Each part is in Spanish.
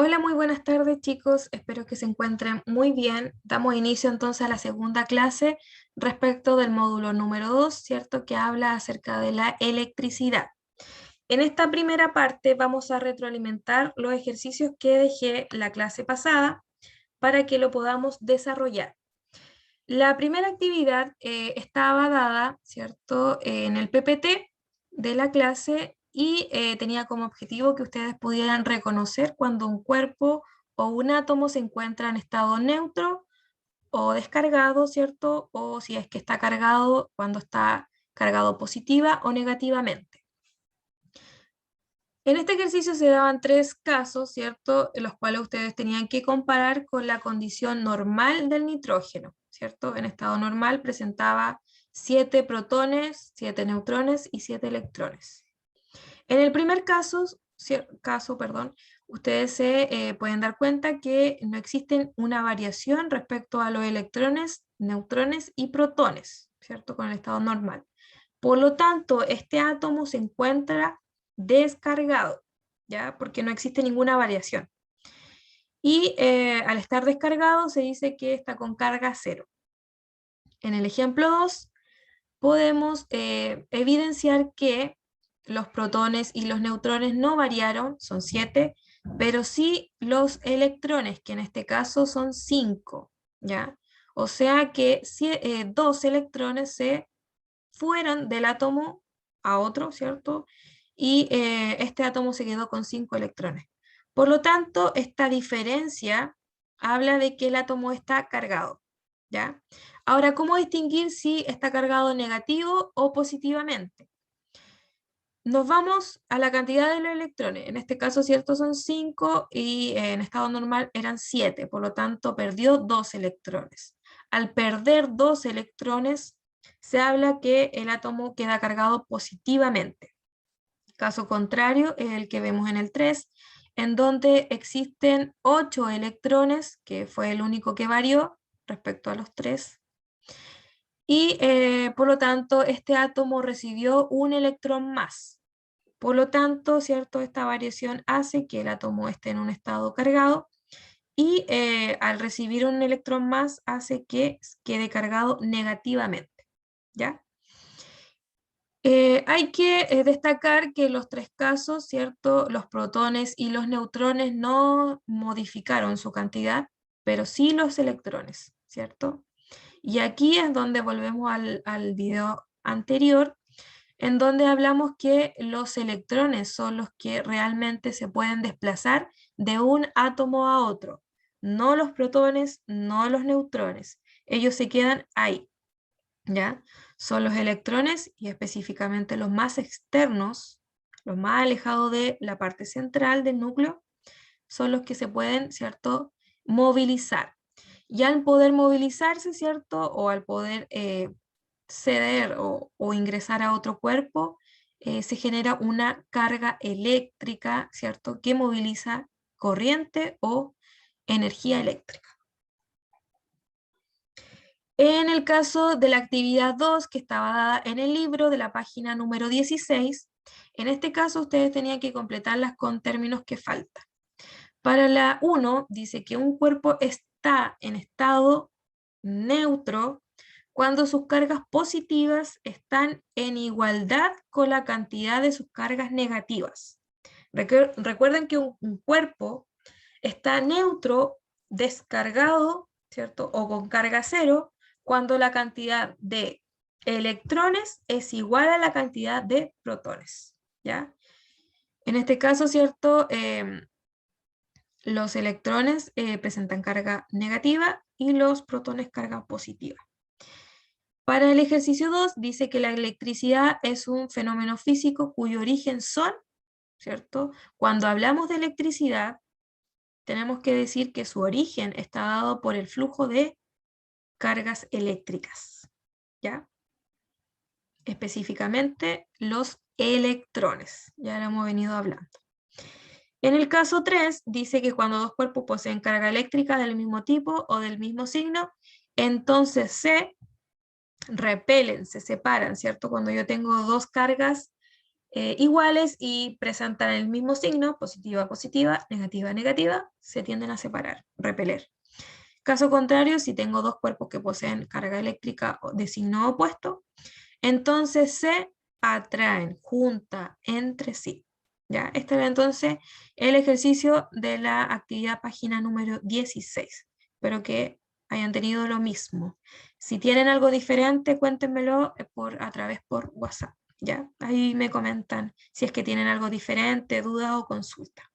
Hola, muy buenas tardes chicos, espero que se encuentren muy bien. Damos inicio entonces a la segunda clase respecto del módulo número 2, ¿cierto? Que habla acerca de la electricidad. En esta primera parte vamos a retroalimentar los ejercicios que dejé la clase pasada para que lo podamos desarrollar. La primera actividad estaba dada, ¿cierto? En el PPT de la clase y tenía como objetivo que ustedes pudieran reconocer cuando un cuerpo o un átomo se encuentra en estado neutro o descargado, ¿cierto? O si es que está cargado, cuando está cargado positiva o negativamente. En este ejercicio se daban tres casos, ¿cierto? En los cuales ustedes tenían que comparar con la condición normal del nitrógeno, ¿cierto? En estado normal presentaba 7 protones, 7 neutrones y 7 electrones. En el primer caso, ustedes se pueden dar cuenta que no existe una variación respecto a los electrones, neutrones y protones, ¿cierto? Con el estado normal. Por lo tanto, este átomo se encuentra descargado, ¿ya? Porque no existe ninguna variación. Y al estar descargado se dice que está con carga cero. En el ejemplo 2 podemos evidenciar que los protones y los neutrones no variaron, son 7, pero sí los electrones, que en este caso son 5, ¿ya? O sea que 2 electrones se fueron del átomo a otro, ¿cierto? Y este átomo se quedó con 5 electrones. Por lo tanto, esta diferencia habla de que el átomo está cargado, ¿ya? Ahora, ¿cómo distinguir si está cargado negativo o positivamente? Nos vamos a la cantidad de los electrones. En este caso, ¿cierto? Son 5 y en estado normal eran 7, por lo tanto perdió 2 electrones. Al perder 2 electrones, se habla que el átomo queda cargado positivamente. Caso contrario es el que vemos en el 3, en donde existen 8 electrones, que fue el único que varió respecto a los 3. Y por lo tanto, este átomo recibió un electrón más. Por lo tanto, ¿cierto? Esta variación hace que el átomo esté en un estado cargado y al recibir un electrón más hace que quede cargado negativamente, ¿ya? Hay que destacar que los tres casos, ¿cierto? Los protones y los neutrones no modificaron su cantidad, pero sí los electrones, ¿cierto? Y aquí es donde volvemos al video anterior, en donde hablamos que los electrones son los que realmente se pueden desplazar de un átomo a otro, no los protones, no los neutrones. Ellos se quedan ahí, ¿ya? Son los electrones y específicamente los más externos, los más alejados de la parte central del núcleo, son los que se pueden, ¿cierto?, movilizar. Y al poder movilizarse, ¿cierto? O al poder ceder o ingresar a otro cuerpo, se genera una carga eléctrica, ¿cierto? Que moviliza corriente o energía eléctrica. En el caso de la actividad 2, que estaba dada en el libro de la página número 16, en este caso ustedes tenían que completarlas con términos que faltan. Para la 1 dice que un cuerpo está en estado neutro cuando sus cargas positivas están en igualdad con la cantidad de sus cargas negativas. Recuerden que un cuerpo está neutro, descargado, ¿cierto? O con carga cero, cuando la cantidad de electrones es igual a la cantidad de protones, ¿ya? En este caso, ¿cierto? Los electrones presentan carga negativa y los protones carga positiva. Para el ejercicio 2 dice que la electricidad es un fenómeno físico cuyo origen son, ¿cierto? Cuando hablamos de electricidad, tenemos que decir que su origen está dado por el flujo de cargas eléctricas, ¿ya? Específicamente los electrones, ya lo hemos venido hablando. En el caso 3 dice que cuando dos cuerpos poseen carga eléctrica del mismo tipo o del mismo signo, entonces se repelen, se separan, ¿cierto? Cuando yo tengo dos cargas iguales y presentan el mismo signo, positiva, positiva, negativa, negativa, se tienden a separar, repeler. Caso contrario, si tengo dos cuerpos que poseen carga eléctrica de signo opuesto, entonces se atraen, junta entre sí. ¿Ya? Este era entonces el ejercicio de la actividad página número 16. Espero que hayan tenido lo mismo. Si tienen algo diferente, cuéntenmelo a través por WhatsApp. ¿Ya? Ahí me comentan si es que tienen algo diferente, duda o consulta.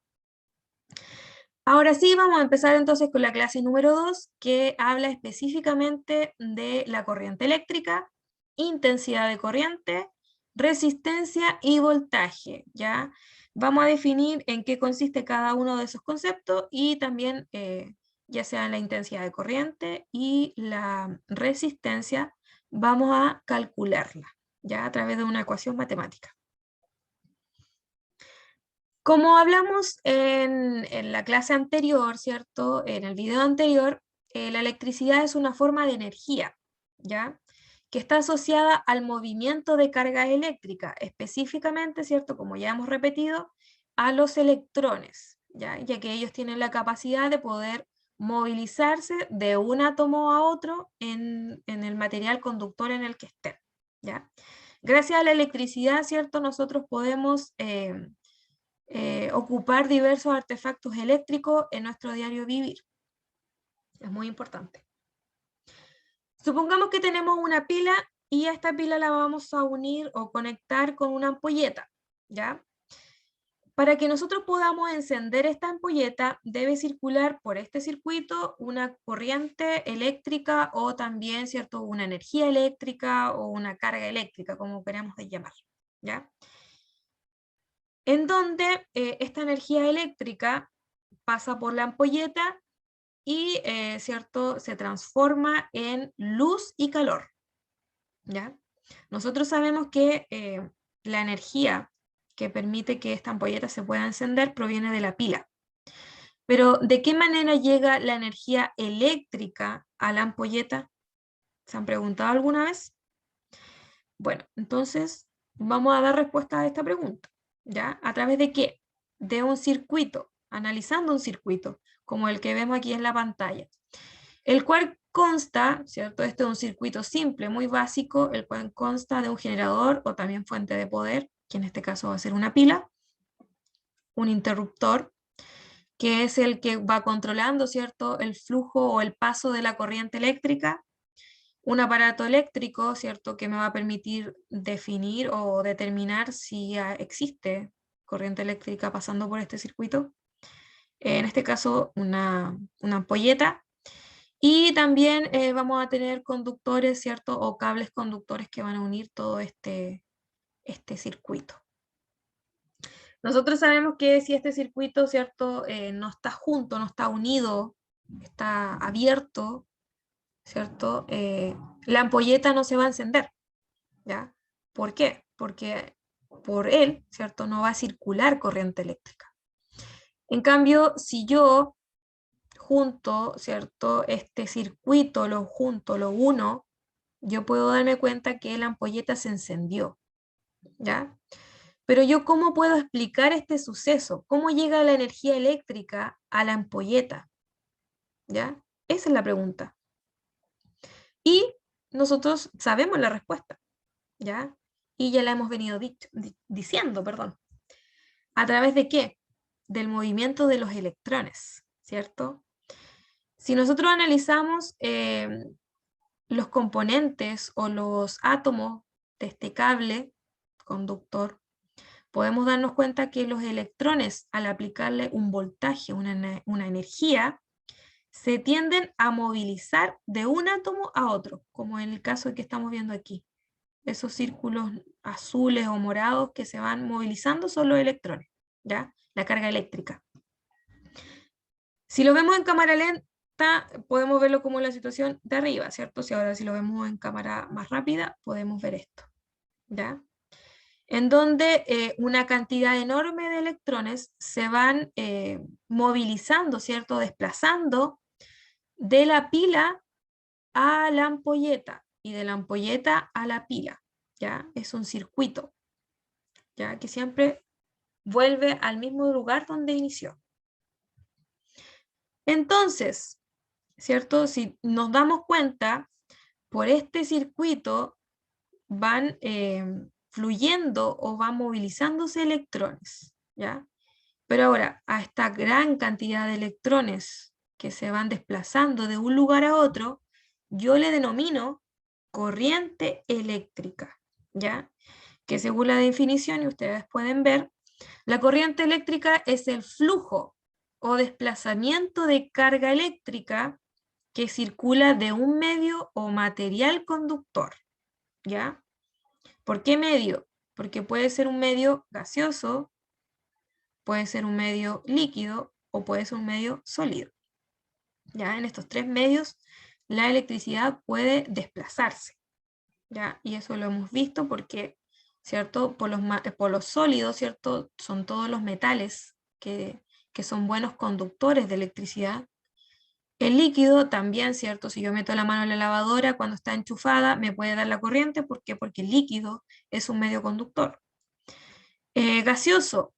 Ahora sí, vamos a empezar entonces con la clase número 2, que habla específicamente de la corriente eléctrica, intensidad de corriente, resistencia y voltaje, ¿ya? Vamos a definir en qué consiste cada uno de esos conceptos y también, ya sea la intensidad de corriente y la resistencia, vamos a calcularla, ¿ya? A través de una ecuación matemática. Como hablamos en la clase anterior, ¿cierto? En el video anterior, la electricidad es una forma de energía, ¿ya? Que está asociada al movimiento de carga eléctrica, específicamente, ¿cierto? Como ya hemos repetido, a los electrones, ¿ya? Ya que ellos tienen la capacidad de poder movilizarse de un átomo a otro en el material conductor en el que estén, ¿ya? Gracias a la electricidad, ¿cierto? Nosotros podemos ocupar diversos artefactos eléctricos en nuestro diario vivir. Es muy importante. Supongamos que tenemos una pila y a esta pila la vamos a unir o conectar con una ampolleta, ¿ya? Para que nosotros podamos encender esta ampolleta, debe circular por este circuito una corriente eléctrica o también, ¿cierto?, una energía eléctrica o una carga eléctrica, como queramos llamar, ¿ya? En donde esta energía eléctrica pasa por la ampolleta y ¿cierto? Se transforma en luz y calor, ¿ya? Nosotros sabemos que la energía que permite que esta ampolleta se pueda encender proviene de la pila. Pero, ¿de qué manera llega la energía eléctrica a la ampolleta? ¿Se han preguntado alguna vez? Bueno, entonces vamos a dar respuesta a esta pregunta, ¿ya? ¿A través de qué? De un circuito, analizando un circuito, como el que vemos aquí en la pantalla, el cual consta, ¿cierto? Este es un circuito simple, muy básico, el cual consta de un generador o también fuente de poder, que en este caso va a ser una pila, un interruptor, que es el que va controlando, ¿cierto?, el flujo o el paso de la corriente eléctrica, un aparato eléctrico, ¿cierto?, que me va a permitir definir o determinar si existe corriente eléctrica pasando por este circuito, en este caso una ampolleta, y también vamos a tener conductores, ¿cierto?, o cables conductores que van a unir todo este circuito. Nosotros sabemos que si este circuito, ¿cierto?, no está junto, no está unido, está abierto, ¿cierto?, la ampolleta no se va a encender, ¿ya? ¿Por qué? Porque por él, ¿cierto?, no va a circular corriente eléctrica. En cambio, si yo junto, ¿cierto?, este circuito, lo uno, yo puedo darme cuenta que la ampolleta se encendió, ¿ya? Pero yo, ¿cómo puedo explicar este suceso? ¿Cómo llega la energía eléctrica a la ampolleta? ¿Ya? Esa es la pregunta. Y nosotros sabemos la respuesta, ¿ya? Y ya la hemos venido diciendo, perdón. ¿A través de qué? Del movimiento de los electrones, ¿cierto? Si nosotros analizamos los componentes o los átomos de este cable conductor, podemos darnos cuenta que los electrones, al aplicarle un voltaje, una energía, se tienden a movilizar de un átomo a otro, como en el caso que estamos viendo aquí. Esos círculos azules o morados que se van movilizando son los electrones, ¿ya? La carga eléctrica. Si lo vemos en cámara lenta, podemos verlo como la situación de arriba, ¿cierto? Si lo vemos en cámara más rápida, podemos ver esto, ¿ya? En donde una cantidad enorme de electrones se van movilizando, ¿cierto? Desplazando de la pila a la ampolleta y de la ampolleta a la pila, ¿ya? Es un circuito. ya que siempre vuelve al mismo lugar donde inició. Entonces, ¿cierto? Si nos damos cuenta, por este circuito van fluyendo o van movilizándose electrones, ¿ya? Pero ahora, a esta gran cantidad de electrones que se van desplazando de un lugar a otro, yo le denomino corriente eléctrica, ¿ya? Que según la definición, y ustedes pueden ver, la corriente eléctrica es el flujo o desplazamiento de carga eléctrica que circula de un medio o material conductor, ¿ya? ¿Por qué medio? Porque puede ser un medio gaseoso, puede ser un medio líquido o puede ser un medio sólido. ¿Ya? En estos tres medios la electricidad puede desplazarse, ¿ya? Y eso lo hemos visto porque, ¿cierto? Por los sólidos, ¿cierto? Son todos los metales que son buenos conductores de electricidad. El líquido también, ¿cierto? Si yo meto la mano en la lavadora cuando está enchufada, me puede dar la corriente. ¿Por qué? Porque el líquido es un medio conductor. Gaseoso,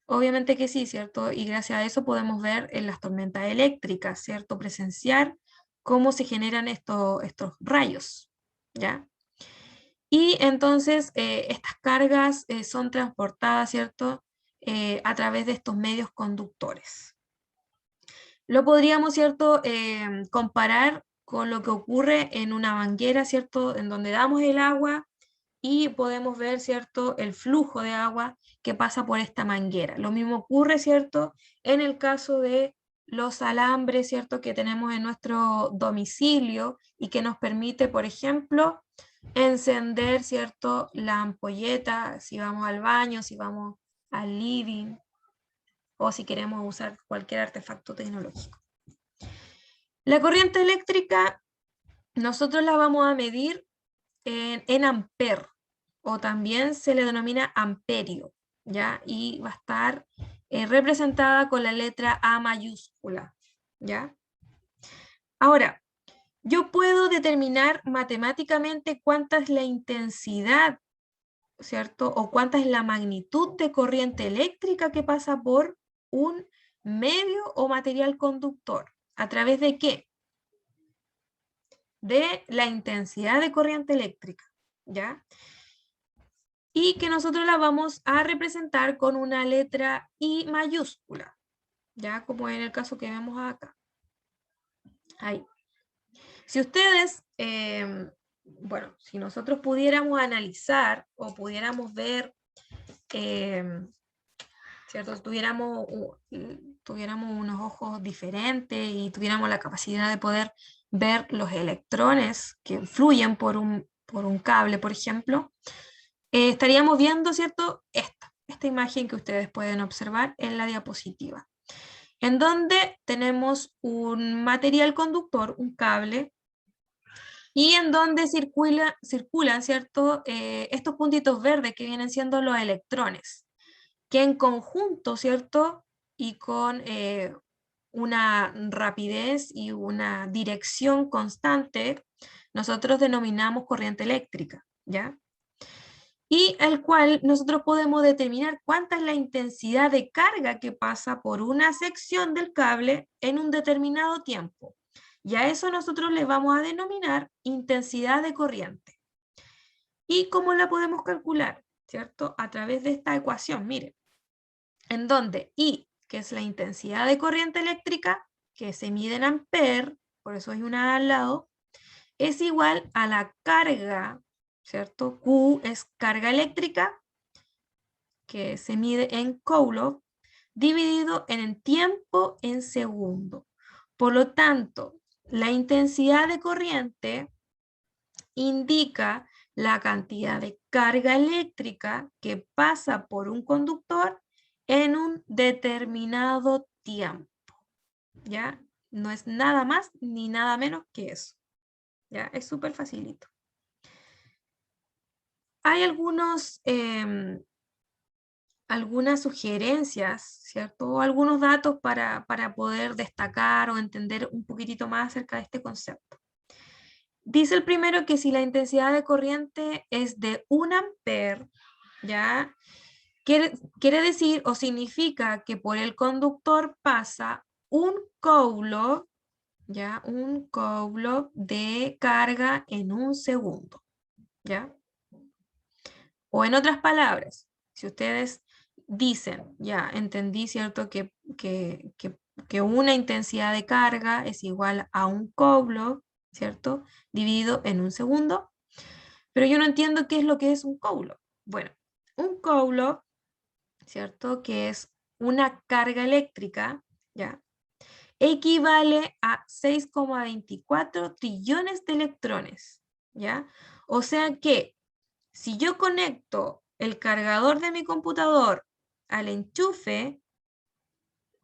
obviamente que sí, ¿cierto? Y gracias a eso podemos ver en las tormentas eléctricas, ¿cierto? Presenciar cómo se generan estos rayos, ¿ya? Y entonces estas cargas son transportadas, ¿cierto? A través de estos medios conductores. Lo podríamos, ¿cierto? Comparar con lo que ocurre en una manguera, ¿cierto? En donde damos el agua y podemos ver, ¿cierto?, el flujo de agua que pasa por esta manguera. Lo mismo ocurre, ¿cierto?, en el caso de los alambres, ¿cierto?, que tenemos en nuestro domicilio y que nos permite, por ejemplo, encender, ¿cierto?, la ampolleta, si vamos al baño, si vamos al living, o si queremos usar cualquier artefacto tecnológico. La corriente eléctrica, nosotros la vamos a medir en amper, o también se le denomina amperio, ¿ya? Y va a estar representada con la letra A mayúscula, ¿ya? Ahora, yo puedo determinar matemáticamente cuánta es la intensidad, ¿cierto? O cuánta es la magnitud de corriente eléctrica que pasa por un medio o material conductor. ¿A través de qué? De la intensidad de corriente eléctrica, ¿ya? Y que nosotros la vamos a representar con una letra I mayúscula, ¿ya? Como en el caso que vemos acá. Ahí. Si ustedes, bueno, si nosotros pudiéramos analizar o pudiéramos ver, ¿cierto? Tuviéramos unos ojos diferentes y tuviéramos la capacidad de poder ver los electrones que fluyen por un cable, por ejemplo, estaríamos viendo, ¿cierto? Esta imagen que ustedes pueden observar en la diapositiva, en donde tenemos un material conductor, un cable, y en donde circulan, ¿cierto? Estos puntitos verdes que vienen siendo los electrones, que en conjunto, ¿cierto? Y con una rapidez y una dirección constante, nosotros denominamos corriente eléctrica, ¿ya? Y el cual nosotros podemos determinar cuánta es la intensidad de carga que pasa por una sección del cable en un determinado tiempo. Y a eso nosotros le vamos a denominar intensidad de corriente. ¿Y cómo la podemos calcular? ¿Cierto? A través de esta ecuación, miren, en donde I, que es la intensidad de corriente eléctrica, que se mide en amper, por eso hay una al lado, es igual a la carga, ¿cierto? Q es carga eléctrica, que se mide en Coulomb, dividido en el tiempo en segundo. Por lo tanto, la intensidad de corriente indica la cantidad de carga eléctrica que pasa por un conductor en un determinado tiempo, ¿ya? No es nada más ni nada menos que eso, ¿ya? Es súper facilito. Hay algunas sugerencias, ¿cierto? O algunos datos para poder destacar o entender un poquitito más acerca de este concepto. Dice el primero que si la intensidad de corriente es de 1 amper, ¿ya? quiere decir o significa que por el conductor pasa un coulomb, ¿ya? Un coulomb de carga en un segundo, ¿ya? O en otras palabras, si ustedes dicen, ya entendí, ¿cierto? Que una intensidad de carga es igual a un coulomb, ¿cierto? Dividido en un segundo, pero yo no entiendo qué es lo que es un coulomb. Bueno, un coulomb, ¿cierto? Que es una carga eléctrica, ¿ya? Equivale a 6,24 trillones de electrones, ¿ya? O sea que si yo conecto el cargador de mi computador al enchufe,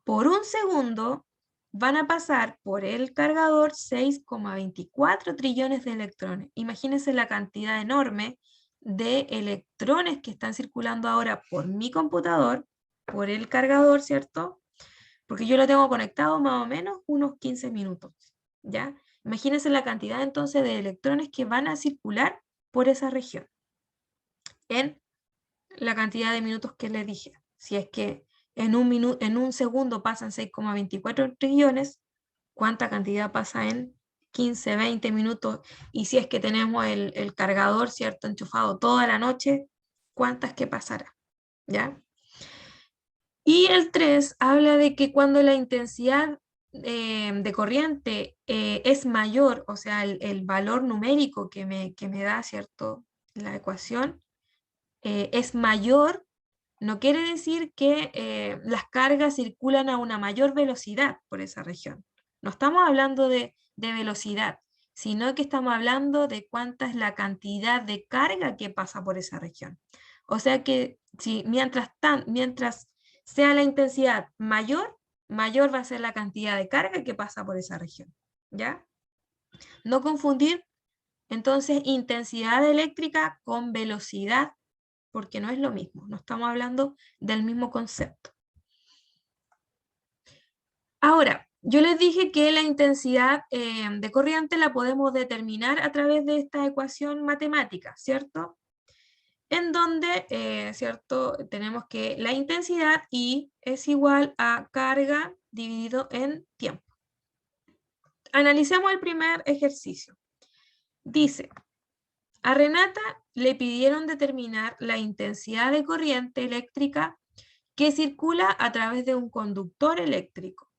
por un segundo van a pasar por el cargador 6,24 trillones de electrones. Imagínense la cantidad enorme de electrones que están circulando ahora por mi computador, por el cargador, ¿cierto? Porque yo lo tengo conectado más o menos unos 15 minutos, ¿ya? Imagínense la cantidad entonces de electrones que van a circular por esa región en la cantidad de minutos que les dije. Si es que en un segundo pasan 6,24 trillones, ¿cuánta cantidad pasa en 15, 20 minutos? Y si es que tenemos el cargador, ¿cierto?, enchufado toda la noche, ¿cuántas que pasará? ¿Ya? Y el 3 habla de que cuando la intensidad de corriente es mayor, o sea, el valor numérico que me da, ¿cierto?, la ecuación, es mayor, no quiere decir que las cargas circulan a una mayor velocidad por esa región. No estamos hablando de velocidad, sino que estamos hablando de cuánta es la cantidad de carga que pasa por esa región. O sea que si mientras sea la intensidad mayor, mayor va a ser la cantidad de carga que pasa por esa región. ¿Ya? No confundir entonces intensidad eléctrica con velocidad, porque no es lo mismo, no estamos hablando del mismo concepto. Ahora, yo les dije que la intensidad de corriente la podemos determinar a través de esta ecuación matemática, ¿cierto? En donde, ¿cierto? Tenemos que la intensidad I es igual a carga dividido en tiempo. Analicemos el primer ejercicio. Dice, a Renata le pidieron determinar la intensidad de corriente eléctrica que circula a través de un conductor eléctrico.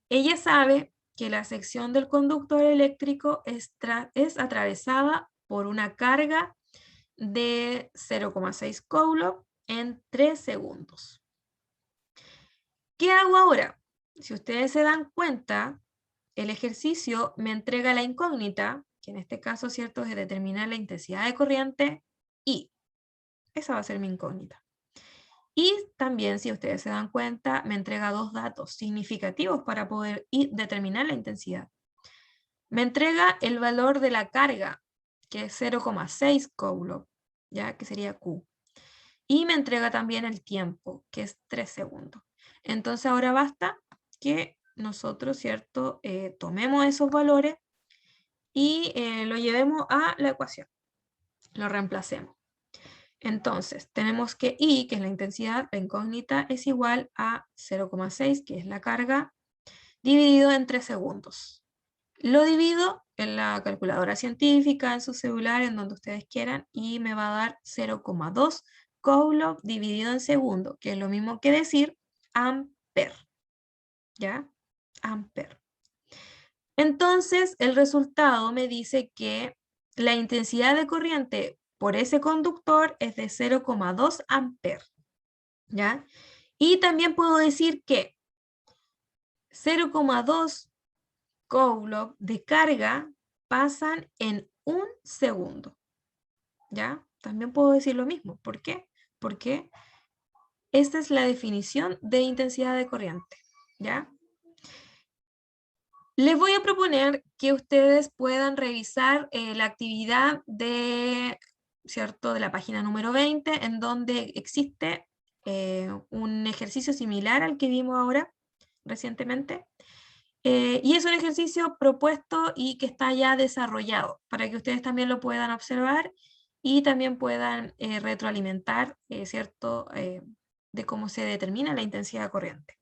Ella sabe que la sección del conductor eléctrico es atravesada por una carga de 0,6 coulomb en 3 segundos. ¿Qué hago ahora? Si ustedes se dan cuenta, el ejercicio me entrega la incógnita, que en este caso, ¿cierto?, es determinar la intensidad de corriente I. Esa va a ser mi incógnita. Y también, si ustedes se dan cuenta, me entrega dos datos significativos para poder determinar la intensidad. Me entrega el valor de la carga, que es 0,6 coulomb, ¿ya? Que sería Q. Y me entrega también el tiempo, que es 3 segundos. Entonces ahora basta que nosotros, ¿cierto?, tomemos esos valores y lo llevemos a la ecuación. Lo reemplacemos. Entonces, tenemos que I, que es la intensidad, la incógnita, es igual a 0,6, que es la carga, dividido en 3 segundos. Lo divido en la calculadora científica, en su celular, en donde ustedes quieran, y me va a dar 0,2 coulomb dividido en segundo, que es lo mismo que decir ampere. ¿Ya? Ampere. Entonces, el resultado me dice que la intensidad de corriente por ese conductor es de 0,2 ampere, ¿ya? Y también puedo decir que 0,2 coulomb de carga pasan en un segundo, ¿ya? También puedo decir lo mismo. ¿Por qué? Porque esta es la definición de intensidad de corriente, ¿ya? Les voy a proponer que ustedes puedan revisar la actividad de, ¿cierto?, de la página número 20, en donde existe un ejercicio similar al que vimos ahora, recientemente. Y es un ejercicio propuesto y que está ya desarrollado, para que ustedes también lo puedan observar y también puedan retroalimentar, ¿cierto?, de cómo se determina la intensidad de corriente.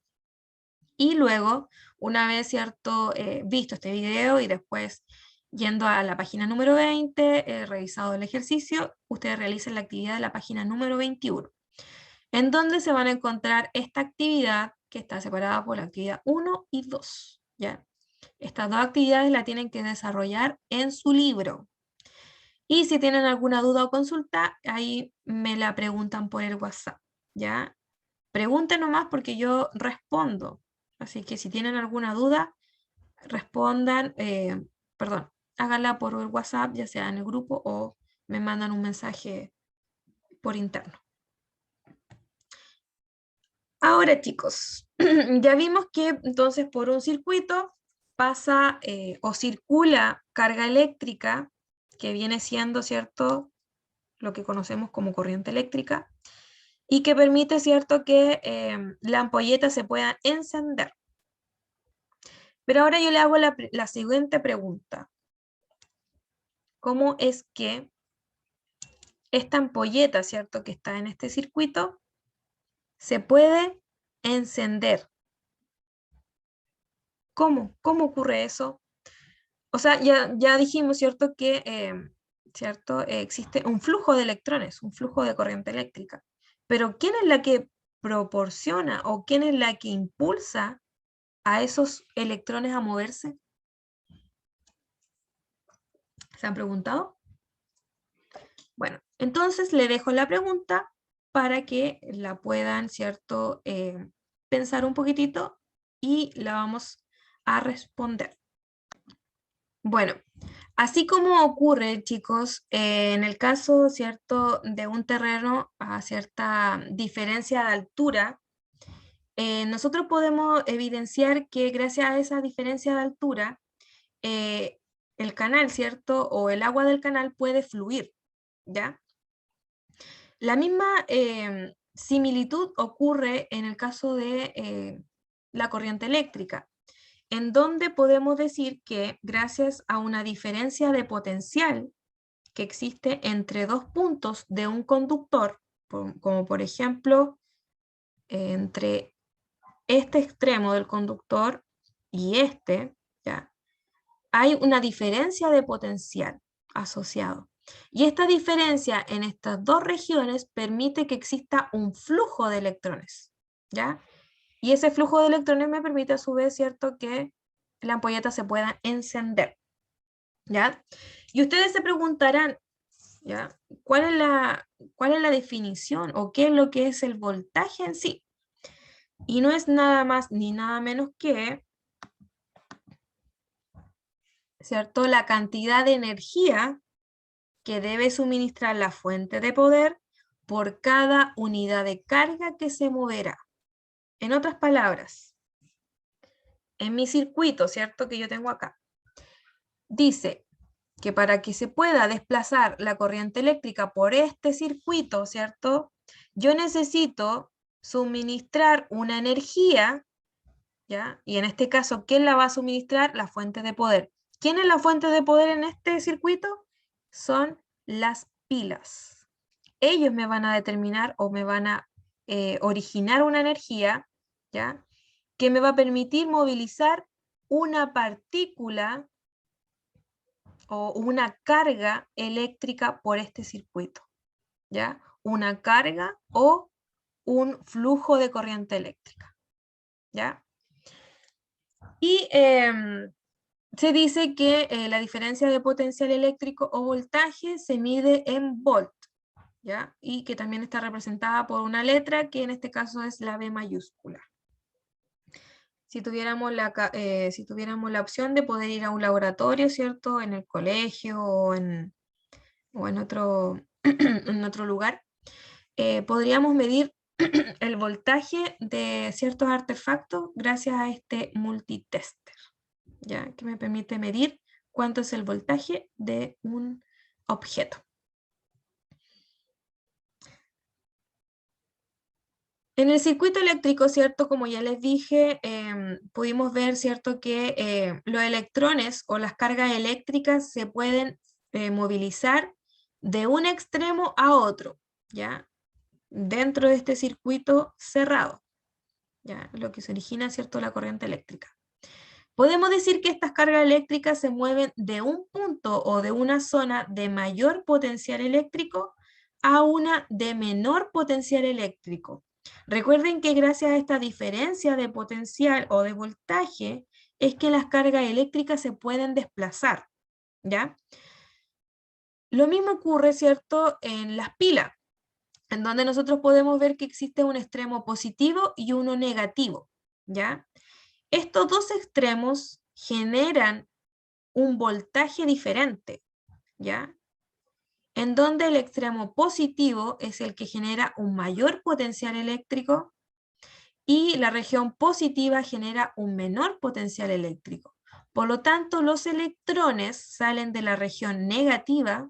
Y luego, una vez, ¿cierto?, visto este video y después yendo a la página número 20, revisado el ejercicio, ustedes realicen la actividad de la página número 21, en donde se van a encontrar esta actividad que está separada por la actividad 1 y 2, ¿ya? Estas dos actividades la tienen que desarrollar en su libro. Y si tienen alguna duda o consulta, ahí me la preguntan por el WhatsApp, ¿ya? Pregunten nomás porque yo respondo. Así que si tienen alguna duda, respondan, perdón, háganla por el WhatsApp, ya sea en el grupo o me mandan un mensaje por interno. Ahora, chicos, ya vimos que entonces por un circuito pasa o circula carga eléctrica, que viene siendo, ¿cierto?, lo que conocemos como corriente eléctrica, y que permite, ¿cierto?, que la ampolleta se pueda encender. Pero ahora yo le hago la siguiente pregunta. ¿Cómo es que esta ampolleta, ¿cierto?, que está en este circuito, se puede encender? ¿Cómo? ¿Cómo ocurre eso? O sea, ya dijimos, ¿cierto?, que existe un flujo de electrones, un flujo de corriente eléctrica. Pero ¿quién es la que proporciona o quién es la que impulsa a esos electrones a moverse? ¿Se han preguntado? Bueno, entonces le dejo la pregunta para que la puedan, ¿cierto?, pensar un poquitito y la vamos a responder. Bueno, así como ocurre, chicos, en el caso, ¿cierto?, de un terreno a cierta diferencia de altura, nosotros podemos evidenciar que gracias a esa diferencia de altura, el canal, ¿cierto?, o el agua del canal puede fluir, ¿ya? La misma similitud ocurre en el caso de la corriente eléctrica, en donde podemos decir que gracias a una diferencia de potencial que existe entre dos puntos de un conductor, como por ejemplo entre este extremo del conductor y este, ¿ya?, hay una diferencia de potencial asociado. Y esta diferencia en estas dos regiones permite que exista un flujo de electrones, ¿ya? Y ese flujo de electrones me permite a su vez, ¿cierto?, que la ampolleta se pueda encender, ¿ya? Y ustedes se preguntarán, ¿ya?, ¿cuál es la definición o qué es lo que es el voltaje en sí? Y no es nada más ni nada menos que, ¿cierto?, la cantidad de energía que debe suministrar la fuente de poder por cada unidad de carga que se moverá. En otras palabras, en mi circuito, ¿cierto?, que yo tengo acá, dice que para que se pueda desplazar la corriente eléctrica por este circuito, ¿cierto?, yo necesito suministrar una energía, ¿ya? Y en este caso, ¿quién la va a suministrar? La fuente de poder. ¿Quién es la fuente de poder en este circuito? Son las pilas. Ellos me van a determinar o me van a originar una energía, ¿ya?, que me va a permitir movilizar una partícula o una carga eléctrica por este circuito, ¿ya? Una carga o un flujo de corriente eléctrica, ¿ya? Y se dice que la diferencia de potencial eléctrico o voltaje se mide en volt, ¿ya? Y que también está representada por una letra que en este caso es la B mayúscula. Si tuviéramos la opción de poder ir a un laboratorio, ¿cierto?, en el colegio o en otro, en otro lugar, podríamos medir el voltaje de ciertos artefactos gracias a este multitester, ¿ya?, que me permite medir cuánto es el voltaje de un objeto. En el circuito eléctrico, ¿cierto?, como ya les dije, pudimos ver, ¿cierto?, que los electrones o las cargas eléctricas se pueden movilizar de un extremo a otro, ¿ya? Dentro de este circuito cerrado, ¿ya? Lo que se origina, ¿cierto?, la corriente eléctrica. Podemos decir que estas cargas eléctricas se mueven de un punto o de una zona de mayor potencial eléctrico a una de menor potencial eléctrico. Recuerden que gracias a esta diferencia de potencial o de voltaje es que las cargas eléctricas se pueden desplazar, ¿ya? Lo mismo ocurre, ¿cierto?, en las pilas, en donde nosotros podemos ver que existe un extremo positivo y uno negativo, ¿ya? Estos dos extremos generan un voltaje diferente, ¿ya? En donde el extremo positivo es el que genera un mayor potencial eléctrico y la región positiva genera un menor potencial eléctrico. Por lo tanto, los electrones salen de la región negativa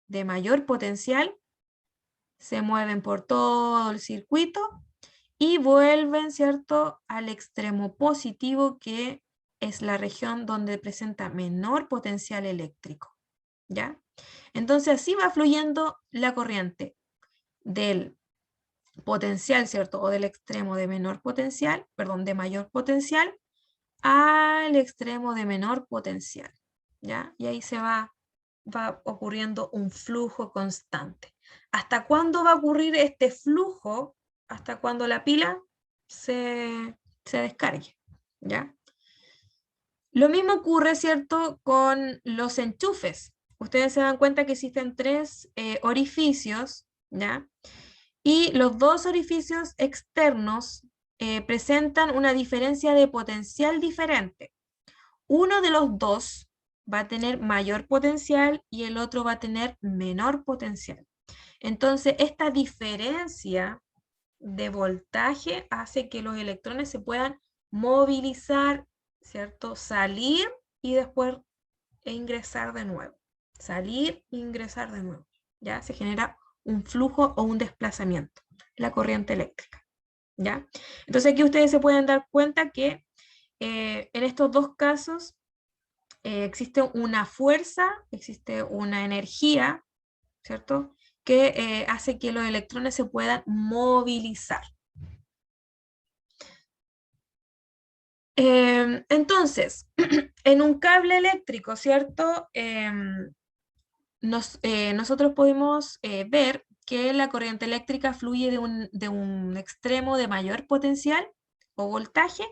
de mayor potencial, se mueven por todo el circuito y vuelven, ¿cierto?, al extremo positivo, que es la región donde presenta menor potencial eléctrico, ¿ya? Entonces así va fluyendo la corriente del potencial, ¿cierto?, o del extremo de menor potencial, perdón, de mayor potencial al extremo de menor potencial, ¿ya? Y ahí se va ocurriendo un flujo constante. ¿Hasta cuándo va a ocurrir este flujo? Hasta cuando la pila se descargue, ¿ya? Lo mismo ocurre, ¿cierto?, con los enchufes. Ustedes se dan cuenta que existen tres orificios, ¿ya? Y los dos orificios externos presentan una diferencia de potencial diferente. Uno de los dos va a tener mayor potencial y el otro va a tener menor potencial. Entonces, esta diferencia de voltaje hace que los electrones se puedan movilizar, ¿cierto? Salir y después ingresar de nuevo. Salir e ingresar de nuevo. ¿Ya? Se genera un flujo o un desplazamiento, la corriente eléctrica, ¿ya? Entonces aquí ustedes se pueden dar cuenta que en estos dos casos existe una fuerza, existe una energía, ¿cierto?, que hace que los electrones se puedan movilizar. Entonces, en un cable eléctrico, ¿cierto?, nosotros podemos ver que la corriente eléctrica fluye de un extremo de mayor potencial o voltaje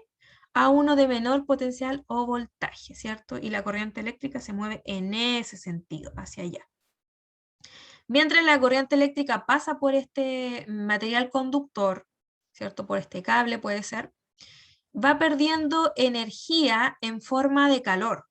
a uno de menor potencial o voltaje, ¿cierto? Y la corriente eléctrica se mueve en ese sentido, hacia allá. Mientras la corriente eléctrica pasa por este material conductor, ¿cierto?, por este cable puede ser, va perdiendo energía en forma de calor,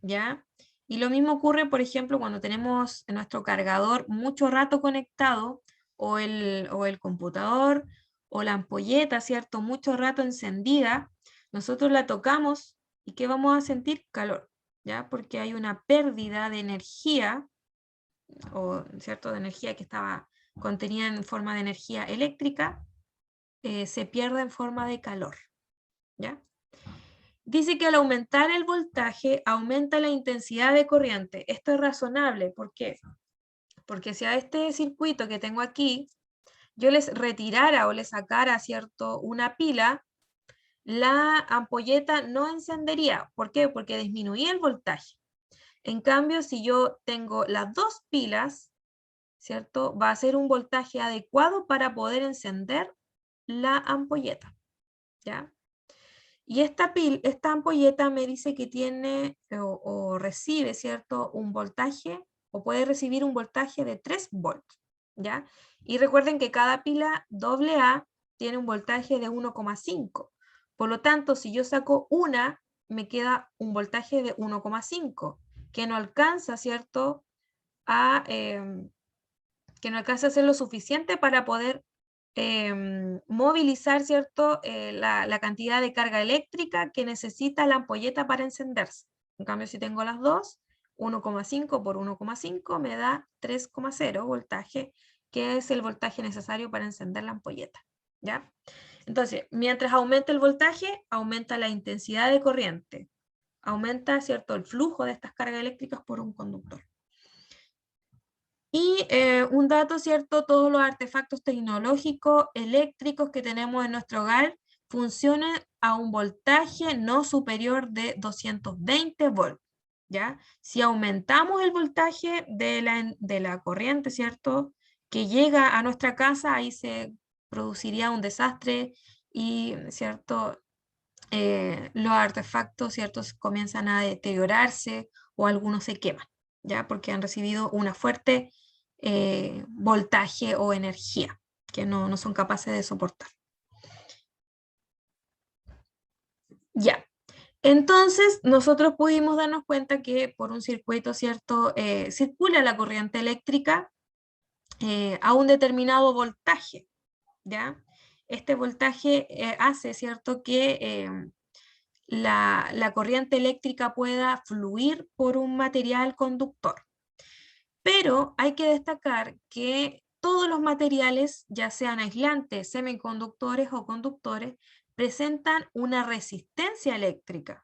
¿ya? Y lo mismo ocurre, por ejemplo, cuando tenemos nuestro cargador mucho rato conectado, o el computador, o la ampolleta, ¿cierto?, mucho rato encendida, nosotros la tocamos, ¿y qué vamos a sentir? Calor, ¿ya? Porque hay una pérdida de energía, o, ¿cierto?, de energía que estaba contenida en forma de energía eléctrica, se pierde en forma de calor, ¿ya? Dice que al aumentar el voltaje, aumenta la intensidad de corriente. Esto es razonable. ¿Por qué? Porque si a este circuito que tengo aquí, yo les retirara o les sacara, ¿cierto?, una pila, la ampolleta no encendería. ¿Por qué? Porque disminuía el voltaje. En cambio, si yo tengo las dos pilas, ¿cierto?, va a ser un voltaje adecuado para poder encender la ampolleta, ¿ya? Y esta ampolleta me dice que tiene o recibe, ¿cierto?, un voltaje, o puede recibir un voltaje de 3 volts, ¿ya? Y recuerden que cada pila AA tiene un voltaje de 1,5. Por lo tanto, si yo saco una, me queda un voltaje de 1,5, que no alcanza, ¿cierto?, que no alcanza a ser lo suficiente para poder movilizar, ¿cierto?, la cantidad de carga eléctrica que necesita la ampolleta para encenderse. En cambio, si tengo las dos, 1,5 por 1,5 me da 3,0 voltaje, que es el voltaje necesario para encender la ampolleta, ¿ya? Entonces, mientras aumenta el voltaje, aumenta la intensidad de corriente, aumenta, ¿cierto?, el flujo de estas cargas eléctricas por un conductor. Y un dato, ¿cierto? Todos los artefactos tecnológicos eléctricos que tenemos en nuestro hogar funcionan a un voltaje no superior de 220 volts, ¿ya? Si aumentamos el voltaje de la corriente, ¿cierto? Que llega a nuestra casa, ahí se produciría un desastre y, ¿cierto? Los artefactos, ¿cierto? Comienzan a deteriorarse o algunos se queman, ¿ya? Porque han recibido una fuerte voltaje o energía que no son capaces de soportar. Ya. Entonces, nosotros pudimos darnos cuenta que por un circuito, ¿cierto? Circula la corriente eléctrica a un determinado voltaje, ¿ya? Este voltaje hace, ¿cierto? Que la corriente eléctrica pueda fluir por un material conductor. Pero hay que destacar que todos los materiales, ya sean aislantes, semiconductores o conductores, presentan una resistencia eléctrica.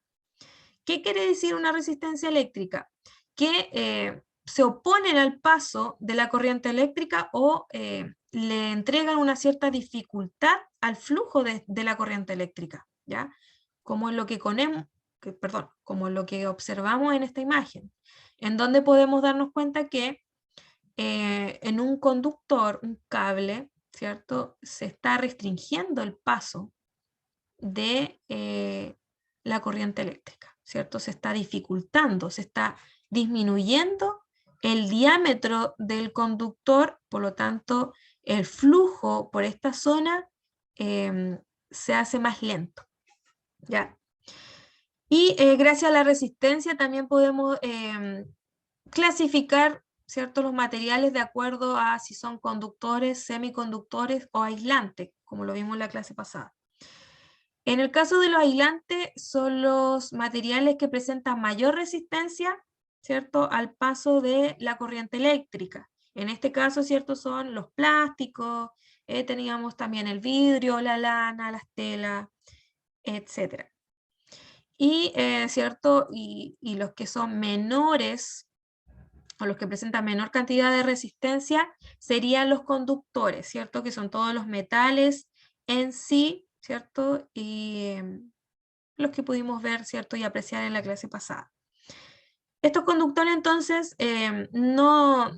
¿Qué quiere decir una resistencia eléctrica? Que se oponen al paso de la corriente eléctrica o le entregan una cierta dificultad al flujo de la corriente eléctrica, ¿ya? Como lo que como lo que observamos en esta imagen, en donde podemos darnos cuenta que en un conductor, un cable, ¿cierto? Se está restringiendo el paso de la corriente eléctrica, ¿cierto? Se está dificultando, se está disminuyendo el diámetro del conductor, por lo tanto, el flujo por esta zona se hace más lento, ¿ya? Y gracias a la resistencia también podemos clasificar, ¿cierto? Los materiales de acuerdo a si son conductores, semiconductores o aislantes, como lo vimos en la clase pasada. En el caso de los aislantes, son los materiales que presentan mayor resistencia, ¿cierto? Al paso de la corriente eléctrica. En este caso, ¿cierto? Son los plásticos, teníamos también el vidrio, la lana, las telas, etc. Y, ¿cierto? Y los que son menores, o los que presentan menor cantidad de resistencia, serían los conductores, ¿cierto? Que son todos los metales en sí, ¿cierto? Y los que pudimos ver, ¿cierto? Y apreciar en la clase pasada. Estos conductores entonces no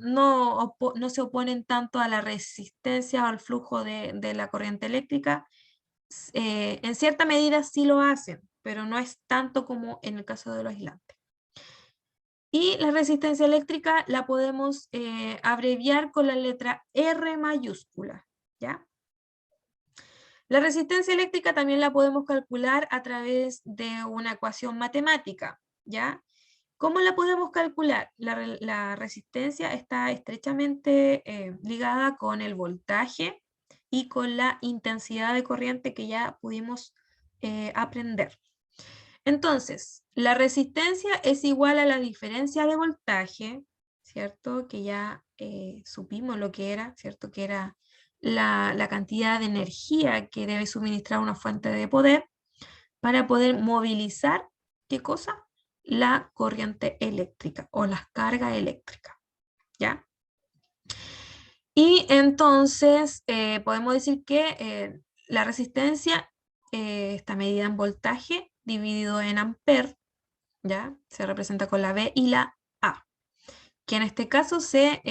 se oponen tanto a la resistencia o al flujo de la corriente eléctrica. En cierta medida sí lo hacen, pero no es tanto como en el caso de los aislantes. Y la resistencia eléctrica la podemos abreviar con la letra R mayúscula, ¿ya? La resistencia eléctrica también la podemos calcular a través de una ecuación matemática, ¿ya? ¿Cómo la podemos calcular? La resistencia está estrechamente ligada con el voltaje y con la intensidad de corriente que ya pudimos aprender. Entonces, la resistencia es igual a la diferencia de voltaje, ¿cierto? Que ya supimos lo que era, ¿cierto? Que era la cantidad de energía que debe suministrar una fuente de poder para poder movilizar, ¿qué cosa? La corriente eléctrica o las cargas eléctricas, ¿ya? Y entonces podemos decir que la resistencia está medida en voltaje dividido en amper, ¿ya? Se representa con la B y la A, que en este caso se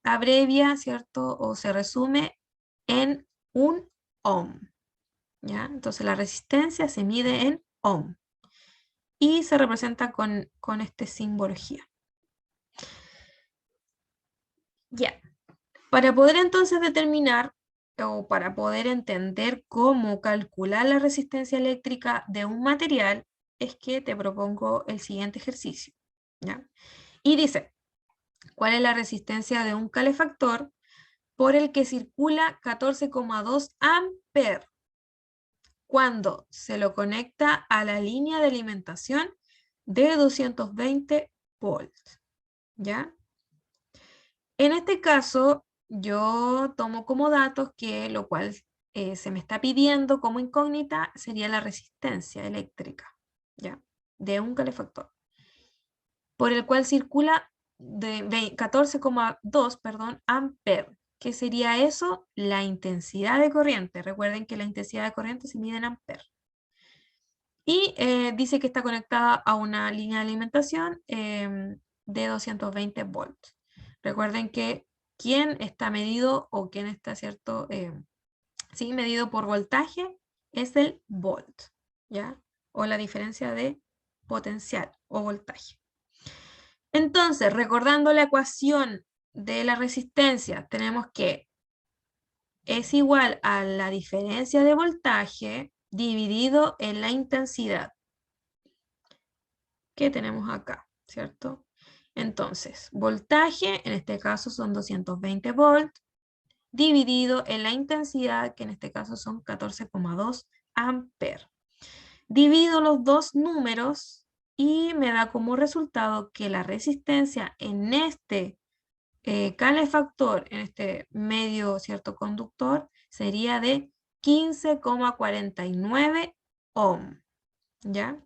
abrevia, ¿cierto? O se resume en un ohm, ¿ya? Entonces la resistencia se mide en ohm y se representa con este simbología. Ya. Para poder entonces determinar o para poder entender cómo calcular la resistencia eléctrica de un material, es que te propongo el siguiente ejercicio, ¿ya? Y dice, ¿cuál es la resistencia de un calefactor por el que circula 14,2 amperes cuando se lo conecta a la línea de alimentación de 220 volts? ¿Ya? En este caso, yo tomo como datos que lo cual se me está pidiendo como incógnita sería la resistencia eléctrica, ¿ya? De un calefactor, por el cual circula 14,2, perdón, amperes. ¿Qué sería eso? La intensidad de corriente. Recuerden que la intensidad de corriente se mide en amperes. Y dice que está conectada a una línea de alimentación de 220 volts. Recuerden que quien está medido o quien está, ¿cierto? Sí, medido por voltaje es el volt, ¿ya? O la diferencia de potencial o voltaje. Entonces, recordando la ecuación de la resistencia, tenemos que es igual a la diferencia de voltaje dividido en la intensidad que tenemos acá, ¿cierto? Entonces, voltaje, en este caso son 220 volts, dividido en la intensidad, que en este caso son 14,2 amperes. Divido los dos números y me da como resultado que la resistencia en este calefactor, en este medio, ¿cierto? Conductor, sería de 15,49 ohm, ¿ya?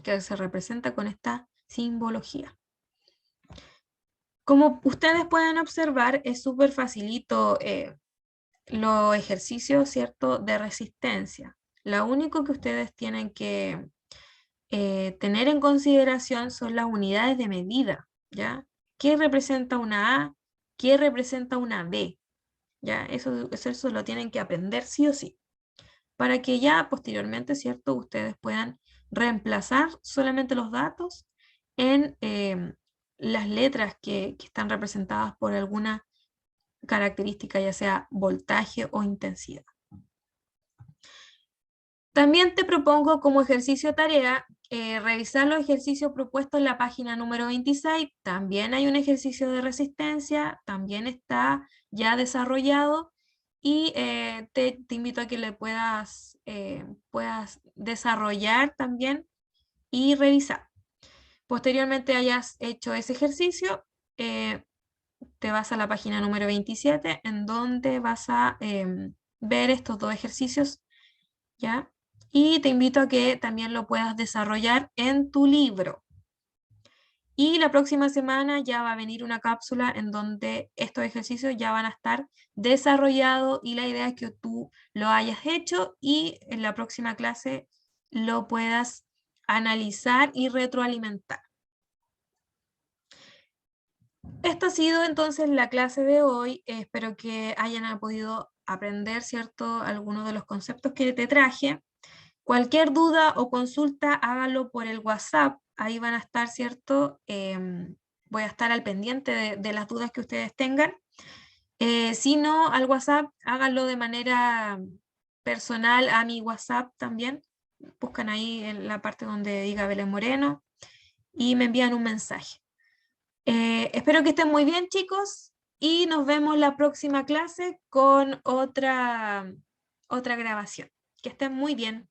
Que se representa con esta simbología. Como ustedes pueden observar, es súper facilito los ejercicios, ¿cierto? De resistencia. Lo único que ustedes tienen que tener en consideración son las unidades de medida, ¿ya? ¿Qué representa una A? ¿Qué representa una B? ¿Ya? Eso lo tienen que aprender sí o sí, para que ya posteriormente, ¿cierto? Ustedes puedan reemplazar solamente los datos en las letras que están representadas por alguna característica, ya sea voltaje o intensidad. También te propongo como ejercicio tarea revisar los ejercicios propuestos en la página número 26. También hay un ejercicio de resistencia, también está ya desarrollado y te invito a que le puedas desarrollar también y revisar. Posteriormente hayas hecho ese ejercicio, te vas a la página número 27 en donde vas a ver estos dos ejercicios, ¿ya? Y te invito a que también lo puedas desarrollar en tu libro. Y la próxima semana ya va a venir una cápsula en donde estos ejercicios ya van a estar desarrollados y la idea es que tú lo hayas hecho y en la próxima clase lo puedas analizar y retroalimentar. Esta ha sido entonces la clase de hoy. Espero que hayan podido aprender, ¿cierto?, algunos de los conceptos que te traje. Cualquier duda o consulta, hágalo por el WhatsApp. Ahí van a estar, ¿cierto? Voy a estar al pendiente de las dudas que ustedes tengan. Si no, al WhatsApp, háganlo de manera personal a mi WhatsApp también. Buscan ahí en la parte donde diga Belén Moreno y me envían un mensaje. Espero que estén muy bien, chicos, y nos vemos la próxima clase con otra grabación. Que estén muy bien.